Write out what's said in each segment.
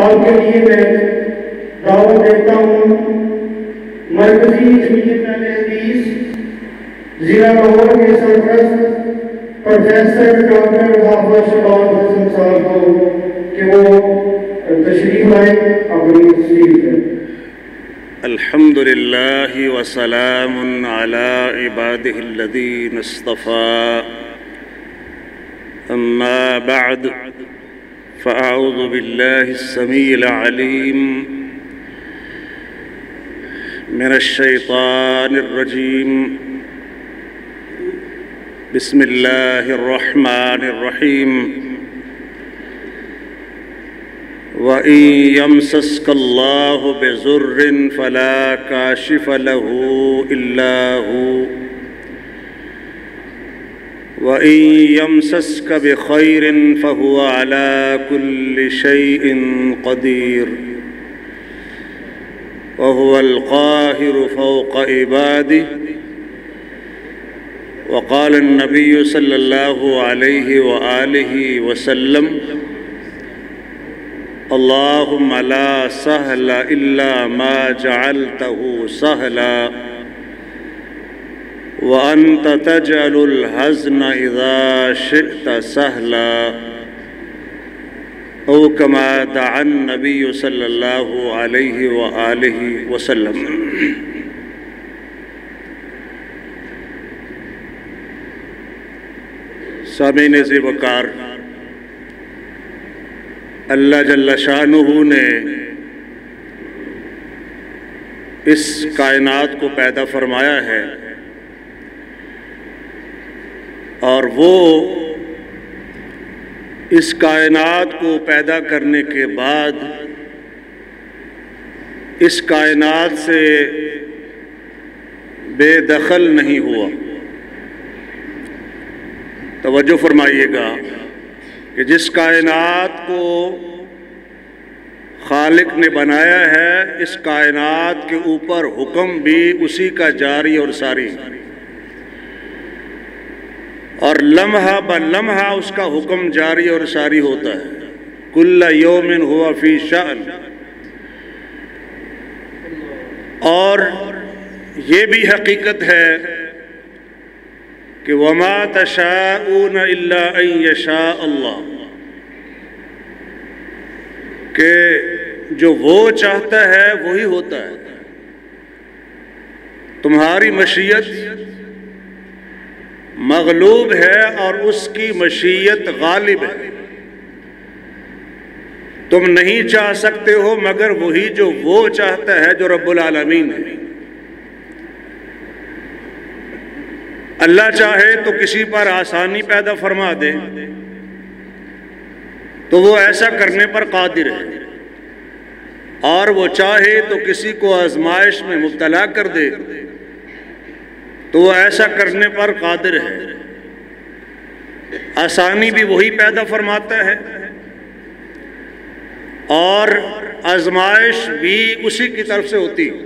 آپ کے لیے میں دعوت دیتا ہوں مرکزی جمعیت اہل حدیث ضلع لاہور کے سرپرست پروفیسر ڈاکٹر حافظ شباب حسن صاحب کو کہ وہ تشریف لائیں اپنی تشریف کریں۔ الحمد للہ وسلام علی عباده الذین اصطفى اما بعد فاعوذ باللہ السمیع العلیم من الشیطان الرجیم بسم اللہ الرحمن الرحیم وَإِن يَمْسَسْكَ اللَّهُ بِضُرٍّ فَلَا كَاشِفَ لَهُ إِلَّا هُوَ وَإِن يَمْسَسْكَ بِخَيْرٍ فَهُوَ عَلَى كُلِّ شَيْءٍ قَدِيرٌ وَهُوَ الْقَاهِرُ فَوْقَ عِبَادِهِ وقال النبي صلى الله عليه وآله وسلم اللهم لا سهل إلا ما جعلته سهلا وأنت تجعل الحزن إذا شئت سهلا أو كما دعا النبي صلى الله عليه وآله وسلم۔ سامعین ذی وقار، اللہ جل شانہ نے اس کائنات کو پیدا فرمایا ہے اور وہ اس کائنات کو پیدا کرنے کے بعد اس کائنات سے بے دخل نہیں ہوا۔ توجہ فرمائیے گا کہ جس کائنات کو خالق نے بنایا ہے اس کائنات کے اوپر حکم بھی اسی کا جاری اور ساری، اور لمحہ بلمحہ اس کا حکم جاری اور ساری ہوتا ہے۔ کل یوم ہوا فی شأن۔ اور یہ بھی حقیقت ہے کہ وَمَا تَشَاءُونَ إِلَّا أَن يَشَاءَ اللَّهُ، کہ جو وہ چاہتا ہے وہی ہوتا ہے۔ تمہاری مشیت مغلوب ہے اور اس کی مشیت غالب ہے۔ تم نہیں چاہ سکتے ہو مگر وہی جو وہ چاہتا ہے، جو رب العالمین ہے۔ اللہ چاہے تو کسی پر آسانی پیدا فرما دے تو وہ ایسا کرنے پر قادر ہے، اور وہ چاہے تو کسی کو آزمائش میں مبتلا کر دے تو وہ ایسا کرنے پر قادر ہے۔ آسانی بھی وہی پیدا فرماتا ہے اور آزمائش بھی اسی کی طرف سے ہوتی ہے۔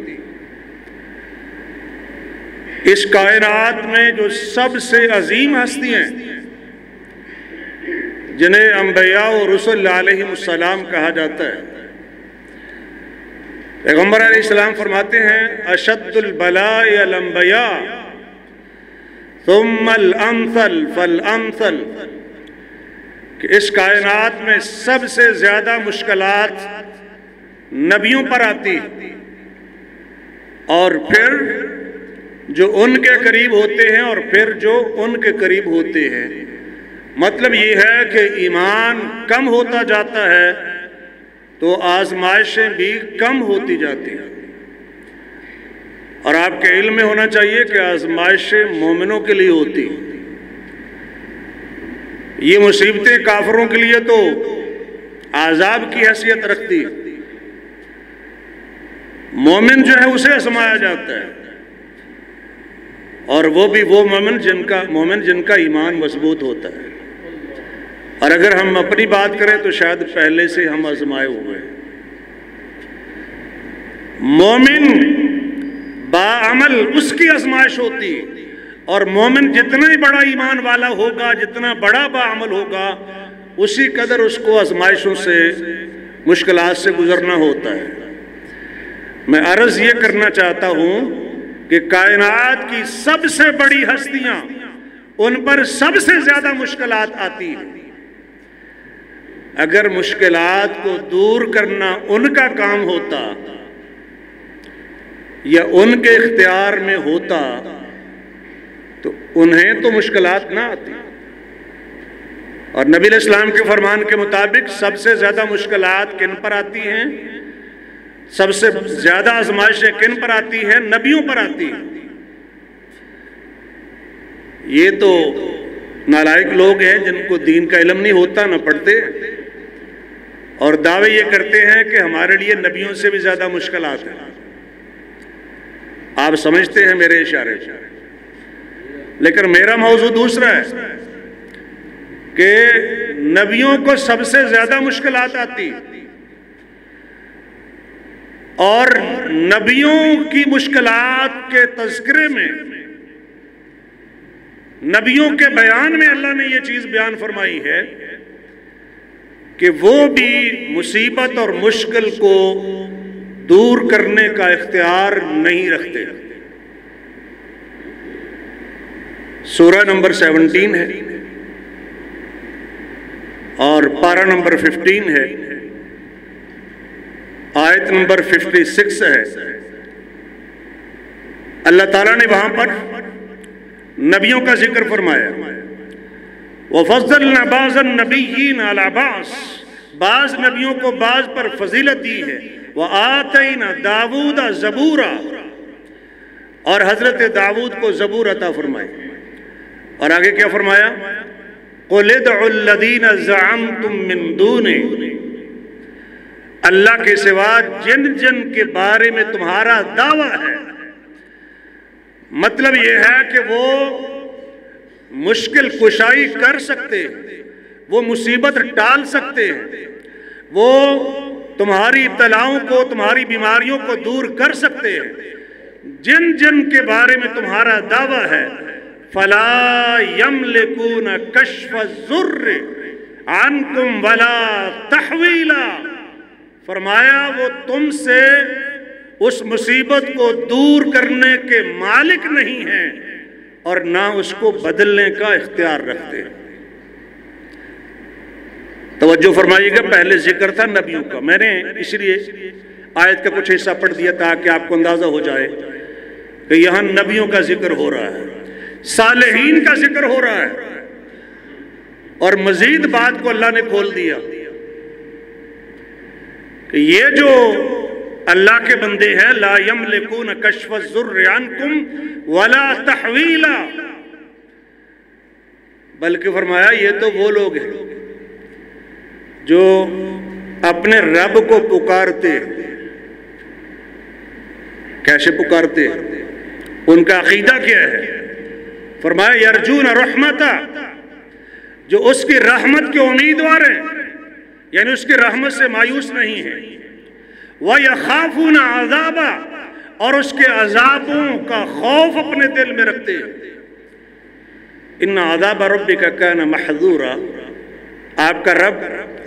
اس کائنات میں جو سب سے عظیم ہستی ہیں جنہیں انبیاء و رسل علیہ السلام کہا جاتا ہے، پیغمبر علیہ السلام فرماتے ہیں اشد البلاء الانبیاء ثم الامثل فالامثل، کہ اس کائنات میں سب سے زیادہ مشکلات نبیوں پر آتی اور پھر جو ان کے قریب ہوتے ہیں اور پھر جو ان کے قریب ہوتے ہیں۔ مطلب یہ ہے کہ ایمان کم ہوتا جاتا ہے تو آزمائشیں بھی کم ہوتی جاتی ہیں، اور آپ کے علم میں ہونا چاہیے کہ آزمائشیں مومنوں کے لیے ہوتی ہیں۔ یہ مصیبتیں کافروں کے لیے تو عذاب کی حیثیت رکھتی، مومن جو ہے اسے آزمایا جاتا ہے، اور وہ بھی وہ مومن جن کا ایمان مضبوط ہوتا ہے۔ اور اگر ہم اپنی بات کریں تو شاید پہلے سے ہم آزمائے ہوئے ہیں۔ مومن باعمل اس کی آزمائش ہوتی، اور مومن جتنا ہی بڑا ایمان والا ہوگا، جتنا بڑا باعمل ہوگا، اسی قدر اس کو آزمائشوں سے مشکلات سے گزرنا ہوتا ہے۔ میں عرض یہ کرنا چاہتا ہوں کہ کائنات کی سب سے بڑی ہستیاں، ان پر سب سے زیادہ مشکلات آتی ہیں۔ اگر مشکلات کو دور کرنا ان کا کام ہوتا یا ان کے اختیار میں ہوتا تو انہیں تو مشکلات نہ آتی۔ اور نبی علیہ السلام کے فرمان کے مطابق سب سے زیادہ مشکلات کن پر آتی ہیں؟ سب سے زیادہ آزمائشیں کن پر آتی ہیں؟ نبیوں پر آتی ہیں۔ یہ تو نالائق لوگ ہیں جن کو دین کا علم نہیں ہوتا، نہ پڑھتے، اور دعوے یہ کرتے ہیں کہ ہمارے لیے نبیوں سے بھی زیادہ مشکلات ہیں۔ آپ سمجھتے ہیں میرے اشارے، لیکن میرا موضوع دوسرا ہے کہ نبیوں کو سب سے زیادہ مشکلات آتی، اور نبیوں کی مشکلات کے تذکرے میں، نبیوں کے بیان میں اللہ نے یہ چیز بیان فرمائی ہے کہ وہ بھی مصیبت اور مشکل کو دور کرنے کا اختیار نہیں رکھتے۔ سورہ نمبر 17 ہے اور پارہ نمبر 15 ہے، آیت نمبر 56 ہے۔ اللہ تعالیٰ نے وہاں پر نبیوں کا ذکر فرمایا، وَفَضَّلْنَا بَعْضَ النَّبِيِّينَ عَلَى بَعْضٍ، بعض نبیوں کو بعض پر فضیلت دی ہے۔ وَآتَيْنَا دَاوُودَ زَبُورًا، اور حضرت داؤد کو زبور عطا فرمائی۔ اور آگے کیا فرمایا؟ قُلِ ادْعُوا الَّذِينَ زَعَمْتُم مِّن دُونِهِ، اللہ کے سوا جن جن کے بارے میں تمہارا دعویٰ ہے۔ مطلب یہ ہے کہ وہ مشکل کشائی کر سکتے ہیں، وہ مصیبت ٹال سکتے ہیں، وہ تمہاری ابتلاؤں کو، تمہاری بیماریوں کو دور کر سکتے ہیں۔ جن جن کے بارے میں تمہارا دعویٰ ہے، فَلَا يَمْلِكُونَ كَشْفَ الضُّرِّ عَنْكُمْ وَلَا تَحْوِيلًا، فرمایا وہ تم سے اس مصیبت کو دور کرنے کے مالک نہیں ہیں اور نہ اس کو بدلنے کا اختیار رکھتے ہیں۔ توجہ فرمائیے گا، پہلے ذکر تھا نبیوں کا، میں نے اس لیے آیت کا کچھ حصہ پڑھ دیا تاکہ آپ کو اندازہ ہو جائے کہ یہاں نبیوں کا ذکر ہو رہا ہے، صالحین کا ذکر ہو رہا ہے، اور مزید بات کو اللہ نے کھول دیا کہ یہ جو اللہ کے بندے ہیں، لا یملکون کشف الضر عنکم ولا تحویلا، بلکہ فرمایا یہ تو وہ لوگ ہیں جو اپنے رب کو پکارتے، کیسے پکارتے، ان کا عقیدہ کیا ہے؟ فرمایا یرجون رحمتہ، جو اس کی رحمت کے امیدوار ہیں، یعنی اس کی رحمت سے مایوس نہیں ہیں، وَيَخَافُونَ عَذَابًا، اور اس کے عذابوں کا خوف اپنے دل میں رکھتے ہیں۔ إِنَّ عَذَابَ رَبِّكَ كَانَ مَحْذُورًا،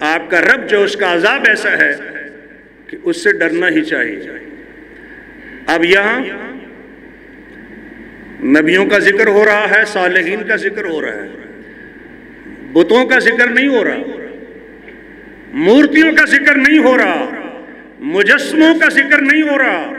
آپ کا رب جو اس کا عذاب ایسا ہے کہ اس سے ڈرنا ہی چاہیے۔ اب یہاں نبیوں کا ذکر ہو رہا ہے، صالحین کا ذکر ہو رہا ہے، بتوں کا ذکر نہیں ہو رہا، مورتیوں کا ذکر نہیں ہو رہا، مجسموں کا ذکر نہیں ہو رہا،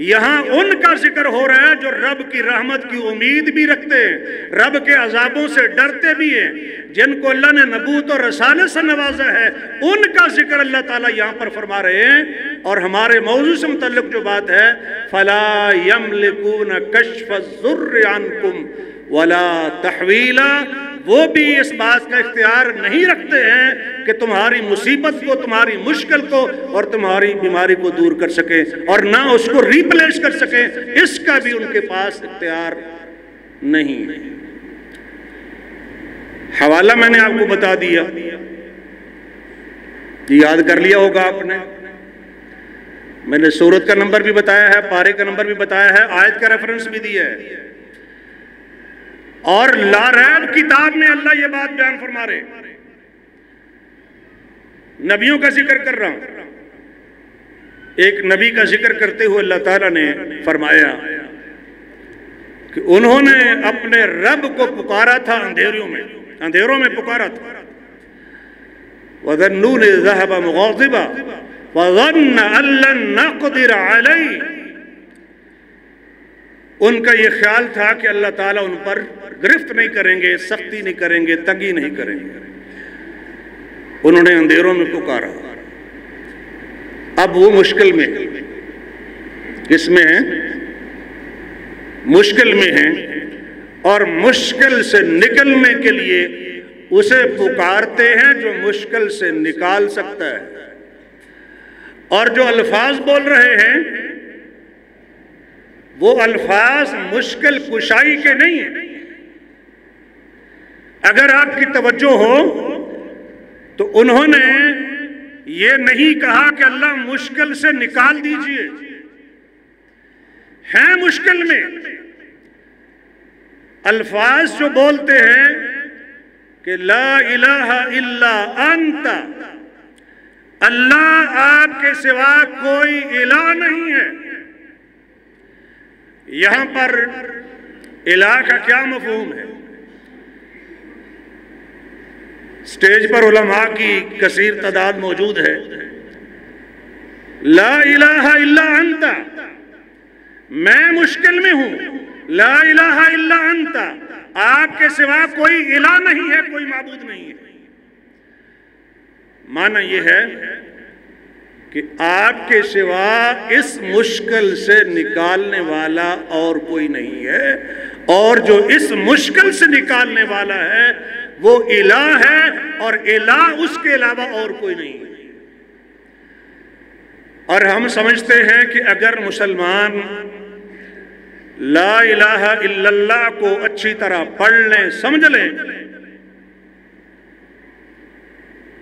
یہاں ان کا ذکر ہو رہا ہے جو رب کی رحمت کی امید بھی رکھتے ہیں، رب کے عذابوں سے ڈرتے بھی ہیں، جن کو اللہ نے نبوت اور رسالت سے نوازا ہے، ان کا ذکر اللہ تعالیٰ یہاں پر فرما رہے ہیں۔ اور ہمارے موضوع سے متعلق جو بات ہے، فَلَا يَمْلِكُونَ كَشْفَ الضُّرِّ عَنْكُمْ وَلَا تَحْوِيلًا، وہ بھی اس بات کا اختیار نہیں رکھتے ہیں کہ تمہاری مصیبت کو، تمہاری مشکل کو اور تمہاری بیماری کو دور کر سکیں، اور نہ اس کو ریپلیس کر سکیں، اس کا بھی ان کے پاس اختیار نہیں۔ حوالہ میں نے آپ کو بتا دیا، یاد کر لیا ہوگا آپ نے، میں نے سورت کا نمبر بھی بتایا ہے، پارے کا نمبر بھی بتایا ہے، آیت کا ریفرنس بھی دیا ہے، اور لا ریب کتاب میں اللہ یہ بات بیان فرما رہے نبیوں کا ذکر کر رہا ہوں. ایک نبی کا ذکر کرتے ہوئے اللہ تعالیٰ نے فرمایا کہ انہوں نے اپنے رب کو پکارا تھا اندھیروں میں پکارا تھا. وَذَنُّونِ ذَهَبَ مُغَاضِبًا وَظَنَّ أَن لَّن نَّقْدِرَ عَلَيْهِ. ان کا یہ خیال تھا کہ اللہ تعالیٰ ان پر گرفت نہیں کریں گے، سختی نہیں کریں گے، تنگی نہیں کریں گے. انہوں نے اندھیروں میں پکارا. اب وہ مشکل میں ہیں. کس میں ہیں؟ مشکل میں ہیں. اور مشکل سے نکلنے کے لیے اسے پکارتے ہیں جو مشکل سے نکال سکتا ہے. اور جو الفاظ بول رہے ہیں وہ الفاظ مشکل کشائی کے نہیں ہیں. اگر آپ کی توجہ ہو تو انہوں نے یہ نہیں کہا کہ اللہ مشکل سے نکال دیجئے. ہیں مشکل میں. الفاظ جو بولتے ہیں کہ لا الہ الا انت، اللہ آپ کے سوا کوئی الہ نہیں ہے. یہاں پر الہ کا کیا مفہوم ہے؟ سٹیج پر علماء کی کثیر تعداد موجود ہے. لا الہ الا انت، میں مشکل میں ہوں. لا الہ الا انت، آپ کے سوا کوئی الہ نہیں ہے، کوئی معبود نہیں ہے. معنی یہ ہے کہ آپ کے سوا اس مشکل سے نکالنے والا اور کوئی نہیں ہے، اور جو اس مشکل سے نکالنے والا ہے وہ الہ ہے، اور الہ اس کے علاوہ اور کوئی نہیں ہے. اور ہم سمجھتے ہیں کہ اگر مسلمان لا الہ الا اللہ کو اچھی طرح پڑھ لیں، سمجھ لیں،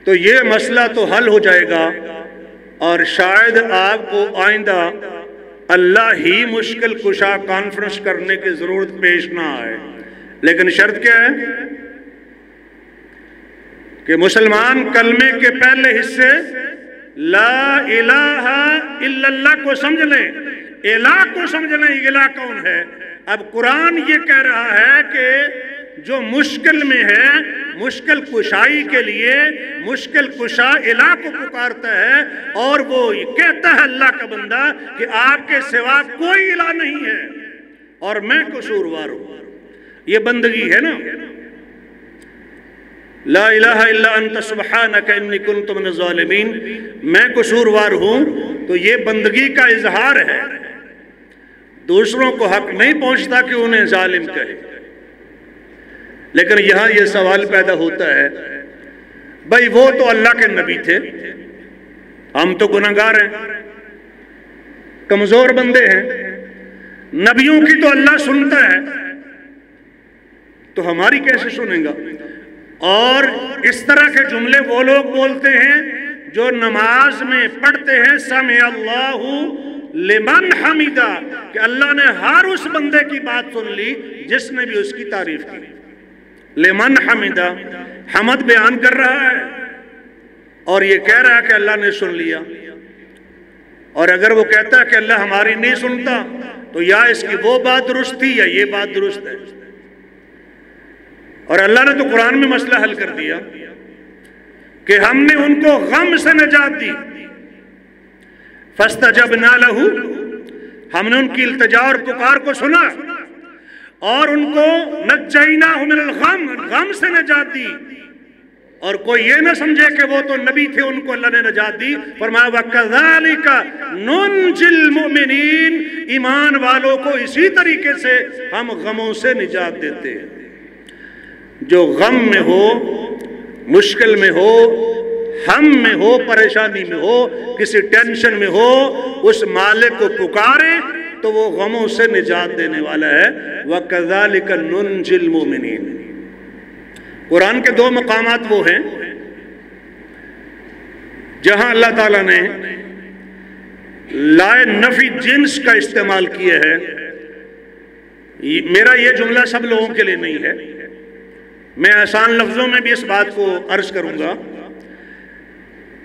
تو یہ مسئلہ تو حل ہو جائے گا، اور شاید آپ کو آئندہ اللہ ہی مشکل کشا کانفرنس کرنے کی ضرورت پیش نہ آئے. لیکن شرط کیا ہے؟ کہ مسلمان کلمے کے پہلے حصے لا الہ الا اللہ کو سمجھ لیں، الہ کو سمجھ لیں. الہ کون ہے؟ اب قرآن یہ کہہ رہا ہے کہ جو مشکل میں ہے، مشکل کشائی کے لیے مشکل کشا الہ کو پکارتا ہے، اور وہ کہتا ہے اللہ کا بندہ کہ آپ کے سوا کوئی الہ نہیں ہے اور میں قصوروار ہوں. یہ بندگی ہے نا. لا الہ الا انت سبحانک انی کنت من الظالمین، میں قصوروار ہوں. تو یہ بندگی کا اظہار ہے. دوسروں کو حق نہیں پہنچتا کہ انہیں ظالم کہے. لیکن یہاں یہ سوال پیدا ہوتا ہے، بھائی وہ تو اللہ کے نبی تھے، ہم تو گناہگار ہیں، کمزور بندے ہیں، نبیوں کی تو اللہ سنتا ہے، تو ہماری کیسے سنیں گا؟ اور اس طرح کے جملے وہ لوگ بولتے ہیں جو نماز میں پڑھتے ہیں سمع اللہ لمن حمیدہ، کہ اللہ نے ہر اس بندے کی بات سن لی جس نے بھی اس کی تعریف کی. لمن حمیدہ، حمد بیان کر رہا ہے اور یہ کہہ رہا ہے کہ اللہ نے سن لیا. اور اگر وہ کہتا ہے کہ اللہ ہماری نہیں سنتا تو یا اس کی وہ بات درست تھی یا یہ بات درست ہے. اور اللہ نے تو قرآن میں مسئلہ حل کر دیا کہ ہم نے ان کو غم سے نجات دی. فَاسْتَجَبْنَا لَهُ، ہم نے ان کی التجا اور پکار کو سنا اور ان کو نَجَّيْنَاهُ مِنَ الْغَمِّ، غم سے نجات دی. اور کوئی یہ نہ سمجھے کہ وہ تو نبی تھے، ان کو اللہ نے نجات دی. فرمایا وَكَذَلِكَ نُنْجِي الْمُؤْمِنِينَ، ایمان والوں کو اسی طریقے سے ہم غموں سے نجات دیتے ہیں. جو غم میں ہو، مشکل میں ہو، ہم میں ہو، پریشانی میں ہو، کسی ٹینشن میں ہو، اس مالک کو پکارے تو وہ غموں سے نجات دینے والا ہے. وَكَذَلِكَ نُنْجِي الْمُؤْمِنِينَ. قرآن کے دو مقامات وہ ہیں جہاں اللہ تعالیٰ نے لائے نفی جنس کا استعمال کیا ہے. میرا یہ جملہ سب لوگوں کے لیے نہیں ہے، میں آسان لفظوں میں بھی اس بات کو عرض کروں گا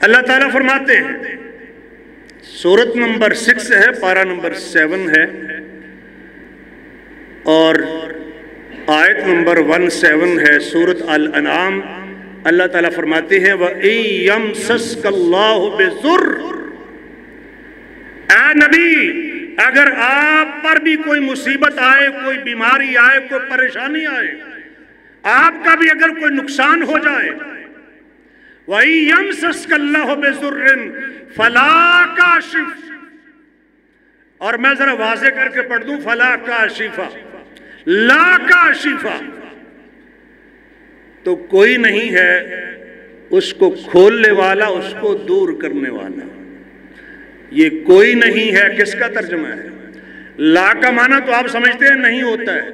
اللہ تعالیٰ فرماتے ہیں، سورت نمبر 6 ہے، پارہ نمبر 7 ہے اور آیت نمبر 17 ہے، سورت الانعام۔ اللہ تعالیٰ فرماتے ہیں وَإِن يَمْسَسْكَ اللَّهُ بِضُرٍّ، اے نبی اگر آپ پر بھی کوئی مصیبت آئے، کوئی بیماری آئے، کوئی پریشانی آئے، آپ کا بھی اگر کوئی نقصان ہو جائے، وَإِن يَمْسَسْكَ اللَّهُ بِضُرٍّ فَلَا كَاشِفَ، اور میں ذرا واضح کر کے پڑھ دوں، فَلَا كَاشِفَ، لا کاشفہ، تو کوئی نہیں ہے اس کو کھولنے والا، اس کو دور کرنے والا۔ یہ کوئی نہیں ہے کس کا ترجمہ ہے؟ لا کا معنی تو آپ سمجھتے ہیں نہیں ہوتا ہے،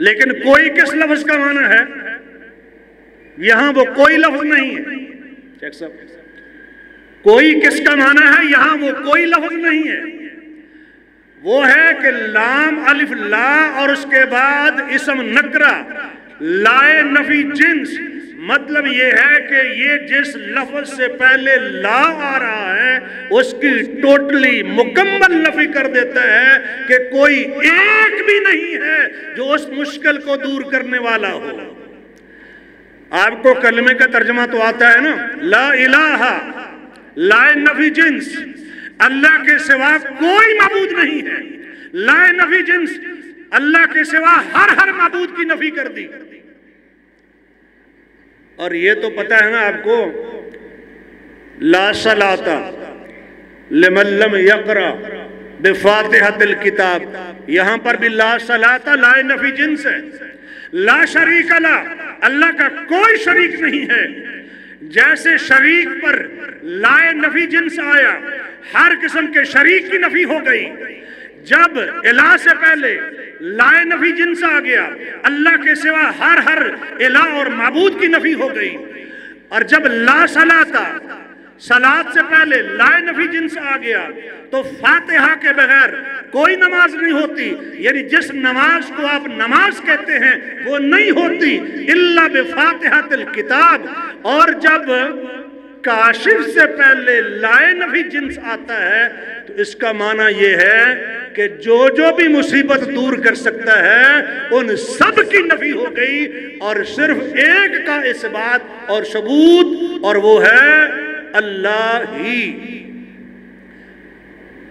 لیکن کوئی کس لفظ کا معنی ہے؟ یہاں وہ کوئی لفظ نہیں ہے، کوئی کس کا معنی ہے؟ یہاں وہ کوئی لفظ نہیں ہے، وہ ہے کہ لام الف لا اور اس کے بعد اسم نکرہ لائے نفی جنس، مطلب یہ ہے کہ یہ جس لفظ سے پہلے لا آ رہا ہے اس کی ٹوٹلی مکمل نفی کر دیتا ہے کہ کوئی ایک بھی نہیں ہے جو اس مشکل کو دور کرنے والا ہو۔ آپ کو کلمے کا ترجمہ تو آتا ہے نا، لا الہ، لائے نفی جنس، اللہ کے سوا کوئی معبود نہیں ہے، لائے نفی جنس، اللہ کے سوا ہر معبود کی نفی کر دی۔ اور یہ تو پتہ ہے نا آپ کو، لا صلاۃ لمن لم یقرأ بفاتحۃ الکتاب، یہاں پر بھی لا صلاۃ لائے نفی جنس ہے۔ لا شریک لہ، اللہ کا کوئی شریک نہیں ہے، جیسے شریک پر لائے نفی جنس آیا، ہر قسم کے شریک کی نفی ہو گئی۔ جب الہ سے پہلے لائے نفی جنس آ گیا، اللہ کے سوا ہر الہ اور معبود کی نفی ہو گئی۔ اور جب لا صلاۃ، صلاۃ سے پہلے لائے نفی جنس آ گیا تو فاتحہ کے بغیر کوئی نماز نہیں ہوتی، یعنی جس نماز کو آپ نماز کہتے ہیں وہ نہیں ہوتی الا بفاتحۃ الکتاب۔ اور جب کاشف سے پہلے لائے نفی جنس آتا ہے تو اس کا معنی یہ ہے کہ جو بھی مصیبت دور کر سکتا ہے ان سب کی نفی ہو گئی، اور صرف ایک کا اثبات اور ثبوت، اور وہ ہے اللہ ہی۔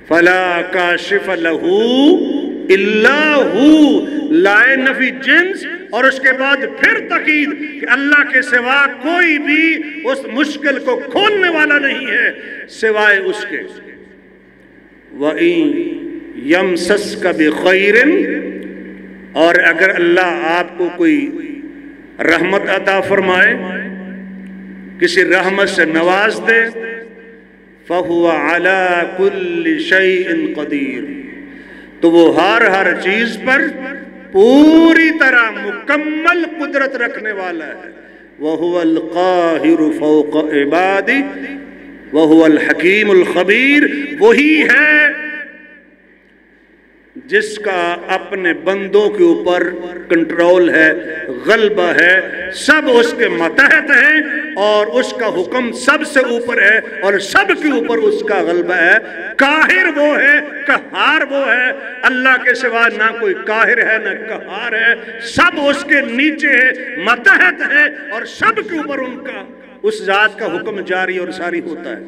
فَلَا كَاشِفَ لَهُ إِلَّا هُوَ، لائے نفی جنس، اور اس کے بعد پھر تاکید کہ اللہ کے سوا کوئی بھی اس مشکل کو کھولنے والا نہیں ہے سوائے اس کے۔ وَإِن يَمْسَسْكَ بِخَيْرٍ، اور اگر اللہ آپ کو کوئی رحمت عطا فرمائے، کسی رحمت سے نواز دے، فَهُوَ عَلَى كُلِّ شَيْءٍ قَدِيرٌ، تو وہ ہر چیز پر پوری طرح مکمل قدرت رکھنے والا ہے۔ وَهُوَ الْقَاهِرُ فَوْقَ عِبَادِهِ وَهُوَ الْحَكِيمُ الْخَبِيرُ، وہی ہے جس کا اپنے بندوں کے اوپر کنٹرول ہے، غلبہ ہے، سب اس کے ماتحت ہیں، اور اس کا حکم سب سے اوپر ہے، اور سب کے اوپر اس کا غلبہ ہے۔ قاہر وہ ہے، قہار وہ ہے، اللہ کے سوا نہ کوئی قاہر ہے نہ قہار ہے، سب اس کے نیچے ہے، ماتحت ہے، اور سب کے اوپر ان کا اس ذات کا حکم جاری اور ساری ہوتا ہے۔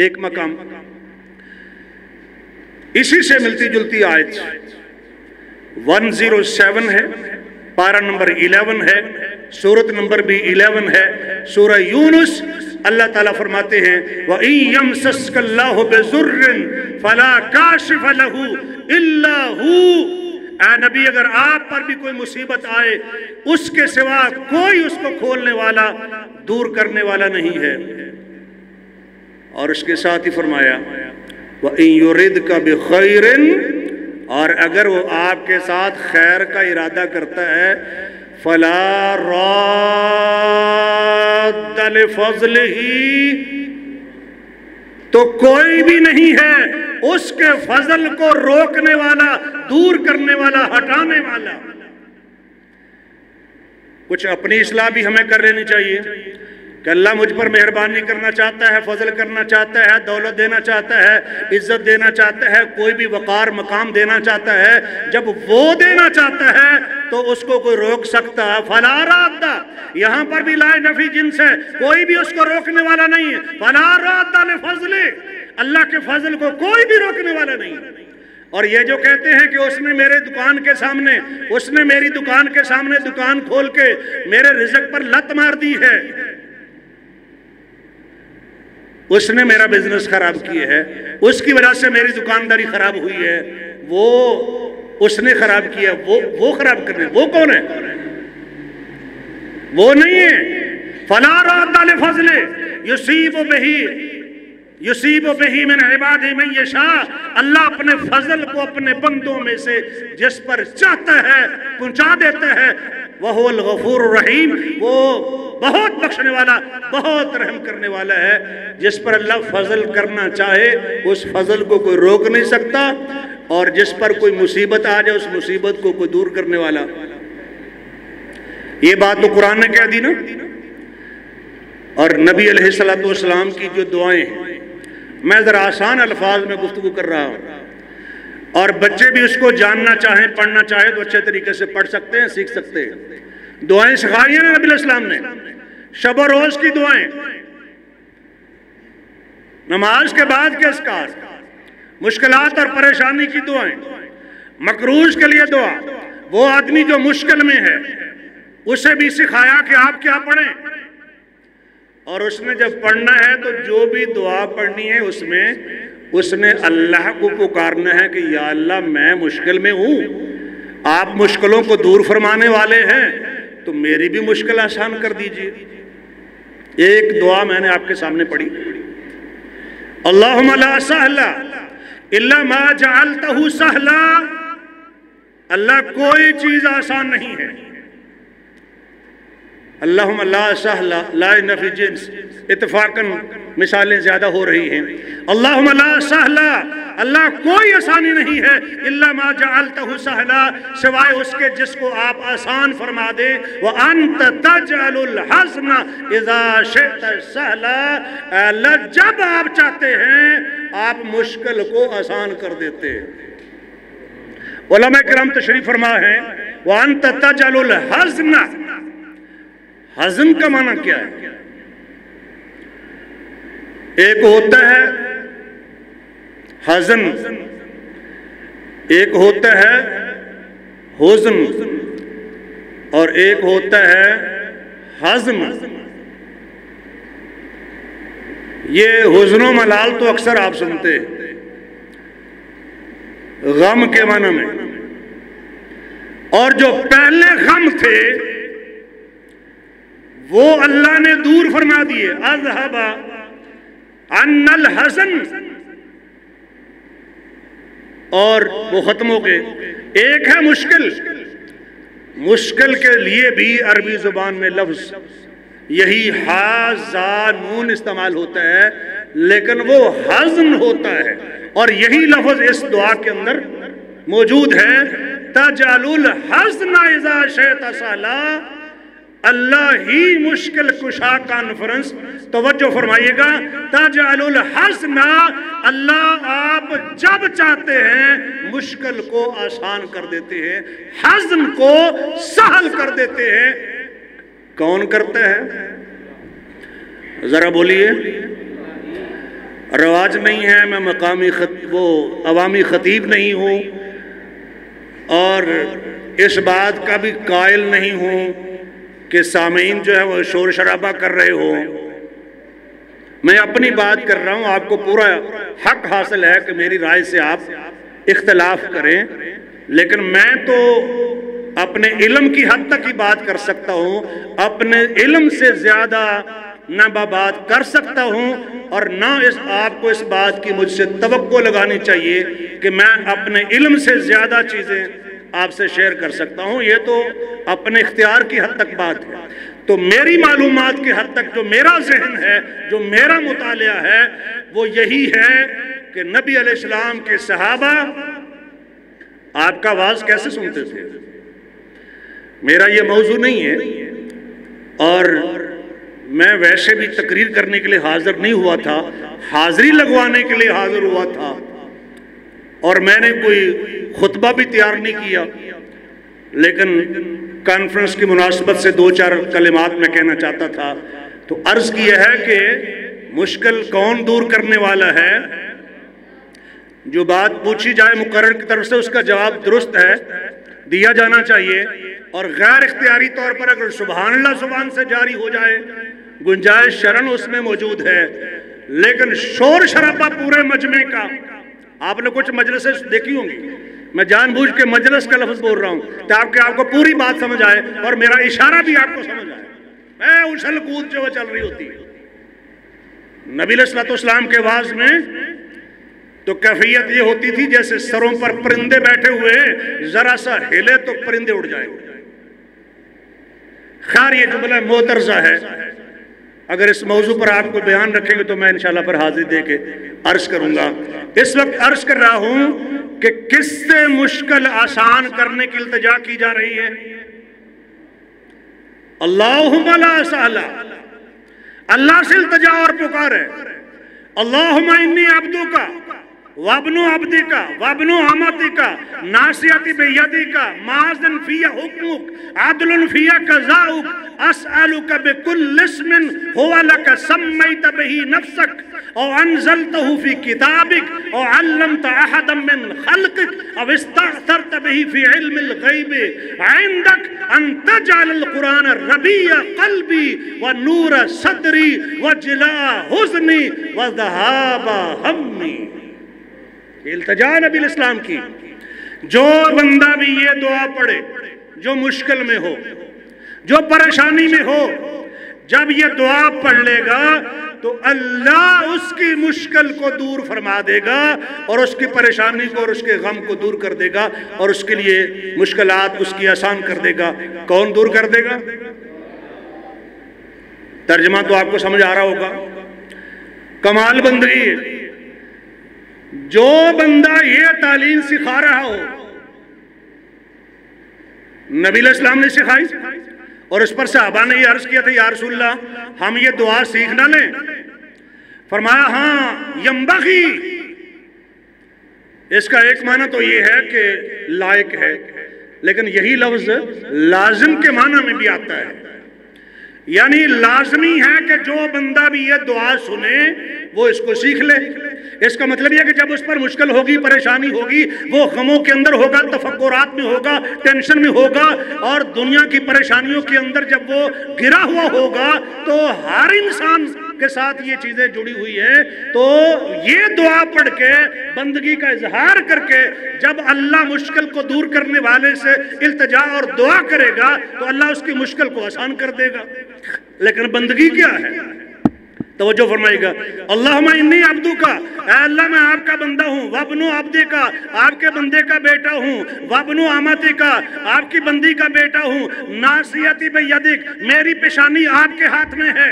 ایک مقام اسی سے ملتی جلتی آیت 107 ہے، پارہ نمبر 11 ہے، سورت نمبر بھی 11 ہے، سورہ یونس۔ اللہ تعالیٰ فرماتے ہیں وَإِن يَمْسَسْكَ اللَّهُ بِضُرٍّ فَلَا كَاشِفَ لَهُ إِلَّا هُوَ، اے نبی اگر آپ پر بھی کوئی مصیبت آئے اس کے سوا کوئی اس کو کھولنے والا، دور کرنے والا نہیں ہے۔ اور اس کے ساتھ ہی فرمایا وَإِن يُرِدْكَ بِخَيْرٍ، اور اگر وہ آپ کے ساتھ خیر کا ارادہ کرتا ہے، فَلَا رَادَّ لِفَضْلِهِ، تو کوئی بھی نہیں ہے اس کے فضل کو روکنے والا، دور کرنے والا، ہٹانے والا۔ کچھ اپنی اصلاح بھی ہمیں کر لینی چاہیے کہ اللہ مجھ پر مہربانی کرنا چاہتا ہے، فضل کرنا چاہتا ہے، دولت دینا چاہتا ہے، عزت دینا چاہتا ہے، کوئی بھی وقار مقام دینا چاہتا ہے، جب وہ دینا چاہتا ہے تو اس کو کوئی روک سکتا ہے؟ فلا راد، یہاں پر بھی لا نفی جنس ہے، کوئی بھی اس کو روکنے والا نہیں ہے۔ فلا راد لفضل، اللہ کے فضل کو کوئی بھی روکنے والا نہیں۔ اور یہ جو کہتے ہیں کہ اس نے میری دکان کے سامنے دکان کھول کے میرے رزق پر لت مار دی ہے، اس نے میرا بزنس خراب کیا ہے، اس کی وجہ سے میری دکانداری خراب ہوئی ہے، وہ اس نے خراب کیا، وہ خراب کرنے، وہ کون ہے؟ وہ نہیں ہے۔ فلا راد لفضل یصیب بہ من عبادہ من یشاء، اللہ اپنے فضل کو اپنے بندوں میں سے جس پر چاہتا ہے پہنچا دیتا ہے۔ وَهُوَ الْغَفُورُ الرَّحِيمُ، وہ بہت بخشنے والا، بہت رحم کرنے والا ہے۔ جس پر اللہ فضل کرنا چاہے اس فضل کو کوئی روک نہیں سکتا، اور جس پر کوئی مصیبت آ جائے اس مصیبت کو کوئی دور کرنے والا۔ یہ بات تو قرآن نے کہہ دی نا۔ اور نبی علیہ السلام کی جو دعائیں ہیں، میں ذرا آسان الفاظ میں گفتگو کر رہا ہوں، اور بچے بھی اس کو جاننا چاہیں، پڑھنا چاہیں تو اچھے طریقے سے پڑھ سکتے ہیں، سیکھ سکتے ہیں۔ دعائیں سکھائی ہیں نا نبی علیہ السلام نے، شب و روز کی دعائیں، نماز کے بعد کے اذکار، مشکلات اور پریشانی کی دعائیں، مقروض کے لیے دعا، وہ آدمی جو مشکل میں ہے اسے بھی سکھایا کہ آپ کیا پڑھیں، اور اس نے جب پڑھنا ہے تو جو بھی دعا پڑھنی ہے اس نے اللہ کو پکارنا ہے کہ یا اللہ میں مشکل میں ہوں، آپ مشکلوں کو دور فرمانے والے ہیں تو میری بھی مشکل آسان کر دیجئے۔ ایک دعا میں نے آپ کے سامنے پڑھی، اللہم لا سہل الا ما جعلتہ سہلا، اللہ کوئی چیز آسان نہیں ہے۔ اللہم لا سہل، لا نفی جنس، اتفاقاً مثالیں زیادہ ہو رہی ہیں۔ اللہم لا سہل، اللہ کوئی آسانی نہیں ہے، الا ما جعلتہ سہلا، سوائے اس کے جس کو آپ آسان فرما دے۔ وَأَنْتَ تَجْعَلُ الْحَزْنَ إِذَا شِئْتَ سَهْلًا، اللہ جب آپ چاہتے ہیں آپ مشکل کو آسان کر دیتے ہیں۔ علماء کرام تشریف فرما ہے وَأَنْتَ تَجْعَلُ الْحَزْنَ، حزن کا معنی کیا ہے؟ ایک ہوتا ہے حزن، ایک ہوتا ہے حزن، اور ایک ہوتا ہے حزن۔ یہ حزن و ملال تو اکثر آپ سنتے ہیں غم کے معنی میں، اور جو پہلے غم تھے وہ اللہ نے دور فرما دیے، اذهب عن الحزن، اور وہ ختم ہو گئے۔ ایک ہے مشکل، مشکل کے لیے بھی عربی زبان میں لفظ یہی حا زا نون استعمال ہوتا ہے، لیکن وہ حزن ہوتا ہے، اور یہی لفظ اس دعا کے اندر موجود ہے۔ تجعل الحزن اذا شئت سہلا، اللہ ہی مشکل کشا کانفرنس، توجہ فرمائیے گا، تجعل الحزن، اللہ آپ جب چاہتے ہیں مشکل کو آسان کر دیتے ہیں، حزن کو سہل کر دیتے ہیں۔ کون کرتا ہے؟ ذرا بولیے۔ رواج نہیں ہے، میں مقامی عوامی خطیب نہیں ہوں، اور اس بات کا بھی قائل نہیں ہوں کہ سامعین جو ہے وہ شور شرابہ کر رہے ہو۔ میں اپنی بات کر رہا ہوں، آپ کو پورا حق حاصل ہے کہ میری رائے سے آپ اختلاف کریں، لیکن میں تو اپنے علم کی حد تک ہی بات کر سکتا ہوں، اپنے علم سے زیادہ نہ بات کر سکتا ہوں، اور نہ آپ کو اس بات کی مجھ سے توقع لگانی چاہیے کہ میں اپنے علم سے زیادہ چیزیں آپ سے شیئر کر سکتا ہوں۔ یہ تو اپنے اختیار کی حد تک بات ہے۔ تو میری معلومات کی حد تک جو میرا ذہن ہے، جو میرا مطالعہ ہے، وہ یہی ہے کہ نبی علیہ السلام کے صحابہ آپ کا آواز کیسے سنتے تھے؟ میرا یہ موضوع نہیں ہے، اور میں ویسے بھی تقریر کرنے کے لیے حاضر نہیں ہوا تھا، حاضری لگوانے کے لیے حاضر ہوا تھا، اور میں نے کوئی خطبہ بھی تیار نہیں کیا، لیکن کانفرنس کی مناسبت سے 2-4 کلمات میں کہنا چاہتا تھا۔ تو عرض کیا ہے کہ مشکل کون دور کرنے والا ہے؟ جو بات پوچھی جائے مقرر کی طرف سے اس کا جواب درست ہے، دیا جانا چاہیے، اور غیر اختیاری طور پر اگر سبحان اللہ زبان سے جاری ہو جائے گنجائش شرن اس میں موجود ہے، لیکن شور شرابہ پورے مجمع کا، آپ نے کچھ مجلسیں دیکھی ہوں گی، میں جان بوجھ کے مجلس کا لفظ بول رہا ہوں تاکہ آپ کو پوری بات سمجھ آئے اور میرا اشارہ بھی آپ کو سمجھ آئے، میں اچھل کود جو چل رہی ہوتی ہے نبی علیہ السلام کے واعظ میں، تو کیفیت یہ ہوتی تھی جیسے سروں پر پرندے بیٹھے ہوئے، ذرا سا ہلے تو پرندے اڑ جائیں۔ خیر یہ جملہ معترضہ ہے، اگر اس موضوع پر آپ کو بیان رکھیں گے تو میں انشاءاللہ پر حاضری دے کے عرض کروں گا۔ اس وقت عرض کر رہا ہوں کہ کس سے مشکل آسان کرنے کی التجا کی جا رہی ہے؟ اللہم لا سہل، اللہ سے التجا اور پکار ہے۔ اللہم انی عبدک وابن عبدک وابن امتک ناصیتی بیدک ماضٍ فی حکمک عدل فی قضاؤک اسألک بکل اسم هو لک سمیت بہ نفسک او انزلتہ فی کتابک او علمت احدا من خلقک او استأثرت بہ فی علم الغیب عندک ان تجعل القرآن ربیع قلبی ونور صدری وجلاء حزنی وذہاب ہمی۔ التجا نبی الاسلام کی، جو بندہ بھی یہ دعا پڑھے جو مشکل میں ہو، جو پریشانی میں ہو، جب یہ دعا پڑھ لے گا تو اللہ اس کی مشکل کو دور فرما دے گا اور اس کی پریشانی کو اور اس کے غم کو دور کر دے گا اور اس کے لیے مشکلات اس کی آسان کر دے گا۔ کون دور کر دے گا؟ ترجمہ تو آپ کو سمجھ آ رہا ہوگا۔ کمال بندگی ہے، جو بندہ یہ تعلیم سکھا رہا ہو، نبی علیہ السلام نے سکھائی اور اس پر صحابہ نے یہ عرض کیا تھا یا رسول اللہ ہم یہ دعا سیکھ نہ لیں؟ فرمایا ہاں ینبغی، اس کا ایک معنی تو یہ ہے کہ لائق ہے، لیکن یہی لفظ لازم کے معنی میں بھی آتا ہے، یعنی لازمی ہے کہ جو بندہ بھی یہ دعا سنے وہ اس کو سیکھ لے۔ اس کا مطلب یہ کہ جب اس پر مشکل ہوگی، پریشانی ہوگی، وہ غموں کے اندر ہوگا، تفکرات میں ہوگا، ٹینشن میں ہوگا، اور دنیا کی پریشانیوں کے اندر جب وہ گرا ہوا ہوگا تو ہر انسان کے ساتھ یہ چیزیں جڑی ہوئی ہیں، تو یہ دعا پڑھ کے بندگی کا اظہار کر کے جب اللہ مشکل کو دور کرنے والے سے التجا اور دعا کرے گا تو اللہ اس کی مشکل کو آسان کر دے گا۔ لیکن بندگی کیا ہے؟ توجہ فرمائے گا، اللہم انی عبدک، اے اللہ میں آپ کا بندہ ہوں، وابن عبدک، آپ کے بندے کا بیٹا ہوں، وابن امتک، آپ کی بندی کا بیٹا ہوں، ناصیتی بیدک، میری پیشانی آپ کے ہاتھ میں ہے۔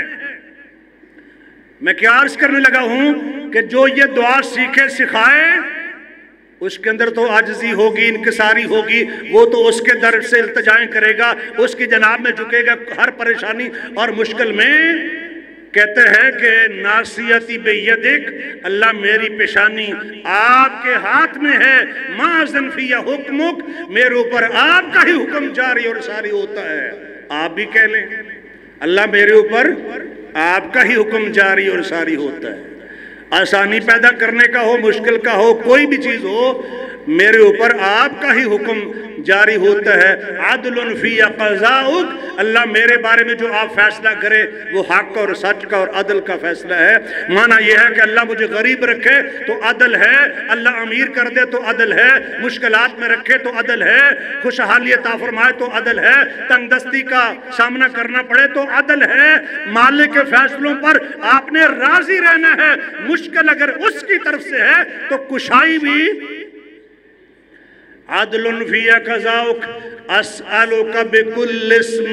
میں کیا عرض کرنے لگا ہوں کہ جو یہ دعا سیکھے سکھائے اس کے اندر تو عاجزی ہوگی، انکساری ہوگی، وہ تو اس کے در سے التجائیں کرے گا، اس کی جناب میں جھکے گا ہر پریشانی اور مشکل میں۔ کہتے ہیں کہ ناصیتی بیدک، اللہ میری پیشانی آپ کے ہاتھ میں ہے، ماضٍ فی حکمک، میرے اوپر آپ کا ہی حکم جاری اور ساری ہوتا ہے۔ آپ بھی کہہ لیں اللہ میرے اوپر آپ کا ہی حکم جاری اور ساری ہوتا ہے۔ آسانی پیدا کرنے کا ہو، مشکل کا ہو، کوئی بھی چیز ہو، میرے اوپر آپ کا ہی حکم جاری ہوتا ہے۔ عدل فی قضاؤک، اللہ میرے بارے میں جو آپ فیصلہ کرے وہ حق اور سچ کا اور عدل کا فیصلہ ہے۔ معنی یہ ہے کہ اللہ مجھے غریب رکھے تو عدل ہے، اللہ امیر کر دے تو عدل ہے، مشکلات میں رکھے تو عدل ہے، خوشحالی عطا فرمائے تو عدل ہے، تنگ دستی کا سامنا کرنا پڑے تو عدل ہے۔ مالک کے فیصلوں پر آپ نے راضی رہنا ہے، مشکل اگر اس کی طرف سے ہے تو کشائی بھی۔ عدل فی قضاؤک اسألک بکل اسم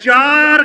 4